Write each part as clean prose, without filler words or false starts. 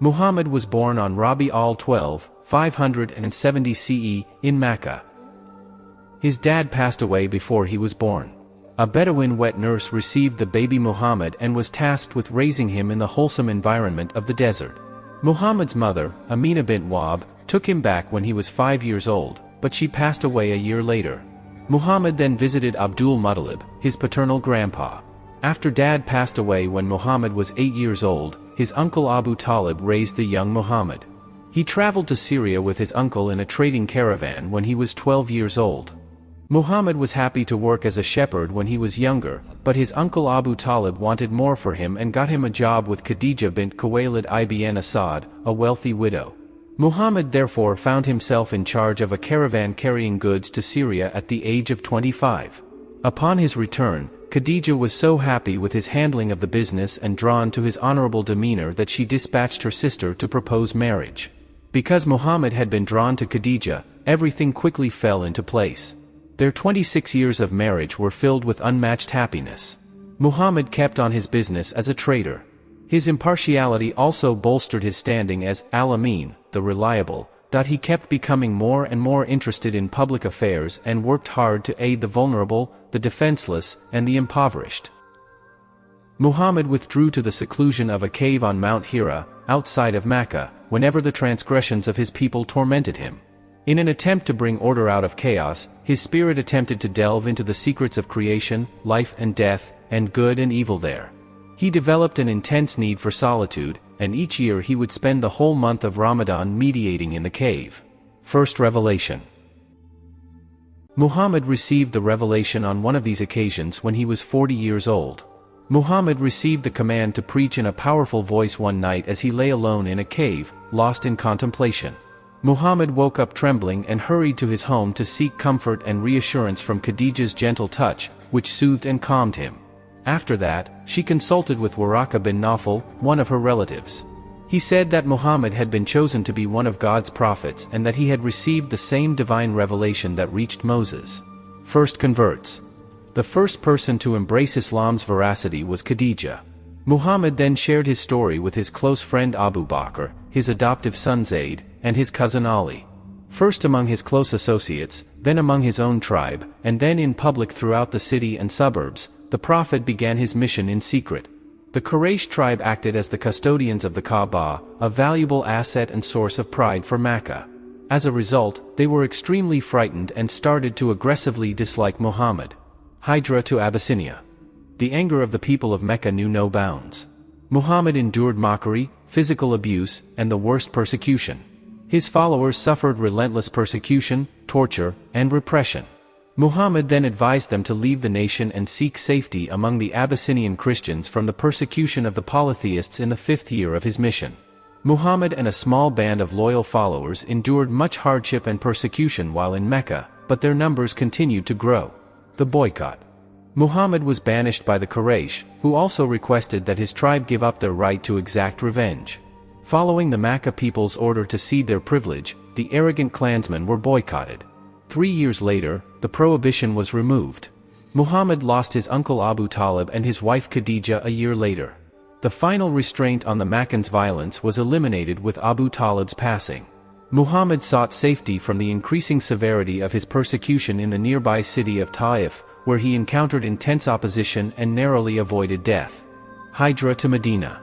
Muhammad was born on Rabi al-12, 570 CE, in Makkah. His dad passed away before he was born. A Bedouin wet nurse received the baby Muhammad and was tasked with raising him in the wholesome environment of the desert. Muhammad's mother, Amina bint Wahb, took him back when he was 5 years old, but she passed away a year later. Muhammad then visited Abdul Muttalib, his paternal grandpa. After dad passed away when Muhammad was 8 years old, his uncle Abu Talib raised the young Muhammad. He traveled to Syria with his uncle in a trading caravan when he was 12 years old. Muhammad was happy to work as a shepherd when he was younger, but his uncle Abu Talib wanted more for him and got him a job with Khadija bint Khuwaylid ibn Asad, a wealthy widow. Muhammad therefore found himself in charge of a caravan carrying goods to Syria at the age of 25. Upon his return, Khadija was so happy with his handling of the business and drawn to his honorable demeanor that she dispatched her sister to propose marriage. Because Muhammad had been drawn to Khadija, everything quickly fell into place. Their 26 years of marriage were filled with unmatched happiness. Muhammad kept on his business as a trader. His impartiality also bolstered his standing as Al-Amin, the reliable, that he kept becoming more and more interested in public affairs and worked hard to aid the vulnerable, the defenseless, and the impoverished. Muhammad withdrew to the seclusion of a cave on Mount Hira, outside of Makkah, whenever the transgressions of his people tormented him. In an attempt to bring order out of chaos, his spirit attempted to delve into the secrets of creation, life and death, and good and evil there. He developed an intense need for solitude, and each year he would spend the whole month of Ramadan meditating in the cave. First revelation. Muhammad received the revelation on one of these occasions when he was 40 years old. Muhammad received the command to preach in a powerful voice one night as he lay alone in a cave, lost in contemplation. Muhammad woke up trembling and hurried to his home to seek comfort and reassurance from Khadija's gentle touch, which soothed and calmed him. After that, she consulted with Waraka bin Nawfal, one of her relatives. He said that Muhammad had been chosen to be one of God's prophets and that he had received the same divine revelation that reached Moses. First converts. The first person to embrace Islam's veracity was Khadija. Muhammad then shared his story with his close friend Abu Bakr, his adoptive son Zayd, and his cousin Ali. First among his close associates, then among his own tribe, and then in public throughout the city and suburbs, the Prophet began his mission in secret. The Quraysh tribe acted as the custodians of the Kaaba, a valuable asset and source of pride for Makkah. As a result, they were extremely frightened and started to aggressively dislike Muhammad. Hijrah to Abyssinia. The anger of the people of Mecca knew no bounds. Muhammad endured mockery, physical abuse, and the worst persecution. His followers suffered relentless persecution, torture, and repression. Muhammad then advised them to leave the nation and seek safety among the Abyssinian Christians from the persecution of the polytheists in the 5th year of his mission. Muhammad and a small band of loyal followers endured much hardship and persecution while in Mecca, but their numbers continued to grow. The boycott. Muhammad was banished by the Quraysh, who also requested that his tribe give up their right to exact revenge. Following the Makkah people's order to cede their privilege, the arrogant clansmen were boycotted. 3 years later, the prohibition was removed. Muhammad lost his uncle Abu Talib and his wife Khadija a year later. The final restraint on the Makkans' violence was eliminated with Abu Talib's passing. Muhammad sought safety from the increasing severity of his persecution in the nearby city of Taif, where he encountered intense opposition and narrowly avoided death. Hijrah to Medina.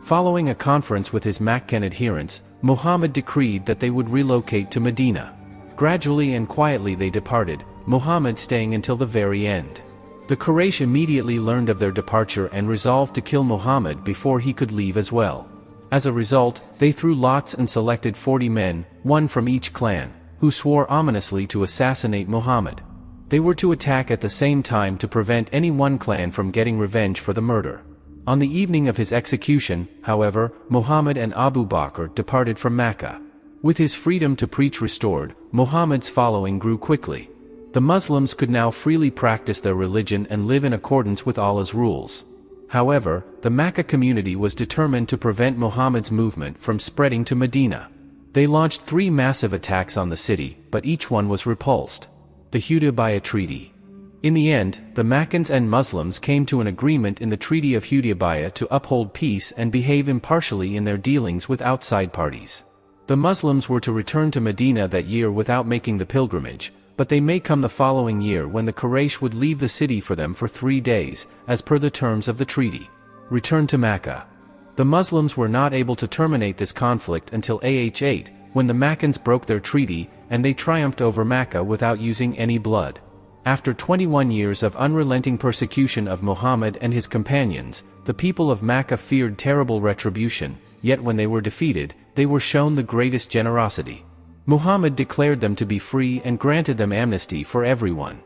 Following a conference with his Makkan adherents, Muhammad decreed that they would relocate to Medina. Gradually and quietly they departed, Muhammad staying until the very end. The Quraysh immediately learned of their departure and resolved to kill Muhammad before he could leave as well. As a result, they threw lots and selected 40 men, one from each clan, who swore ominously to assassinate Muhammad. They were to attack at the same time to prevent any one clan from getting revenge for the murder. On the evening of his execution, however, Muhammad and Abu Bakr departed from Makkah. With his freedom to preach restored, Muhammad's following grew quickly. The Muslims could now freely practice their religion and live in accordance with Allah's rules. However, the Makkah community was determined to prevent Muhammad's movement from spreading to Medina. They launched 3 massive attacks on the city, but each one was repulsed. The Hudaybiyah Treaty. In the end, the Makkans and Muslims came to an agreement in the Treaty of Hudaybiyah to uphold peace and behave impartially in their dealings with outside parties. The Muslims were to return to Medina that year without making the pilgrimage, but they may come the following year when the Quraysh would leave the city for them for 3 days, as per the terms of the treaty. Return to Makkah. The Muslims were not able to terminate this conflict until AH-8, when the Makkans broke their treaty, and they triumphed over Makkah without using any blood. After 21 years of unrelenting persecution of Muhammad and his companions, the people of Makkah feared terrible retribution, yet when they were defeated, they were shown the greatest generosity. Muhammad declared them to be free and granted them amnesty for everyone.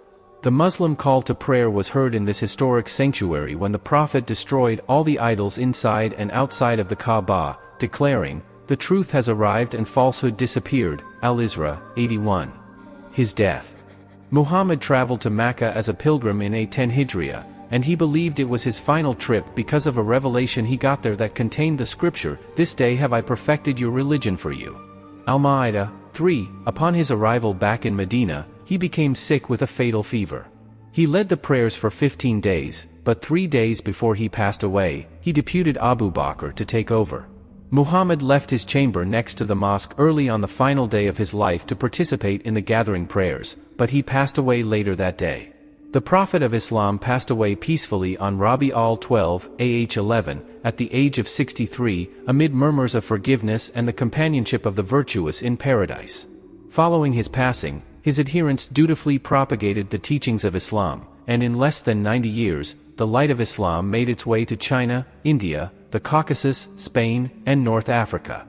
The Muslim call to prayer was heard in this historic sanctuary when the Prophet destroyed all the idols inside and outside of the Kaaba, declaring, "The truth has arrived and falsehood disappeared." Al-Isra, 81. His death. Muhammad traveled to Makkah as a pilgrim in A10 Hijrah, and he believed it was his final trip because of a revelation he got there that contained the scripture, "This day have I perfected your religion for you." Al-Ma'idah 3. Upon his arrival back in Medina, he became sick with a fatal fever. He led the prayers for 15 days, but 3 days before he passed away, he deputed Abu Bakr to take over. Muhammad left his chamber next to the mosque early on the final day of his life to participate in the gathering prayers, but he passed away later that day. The Prophet of Islam passed away peacefully on Rabi al-12, AH-11, at the age of 63, amid murmurs of forgiveness and the companionship of the virtuous in paradise. Following his passing, his adherents dutifully propagated the teachings of Islam, and in less than 90 years, the light of Islam made its way to China, India, the Caucasus, Spain, and North Africa.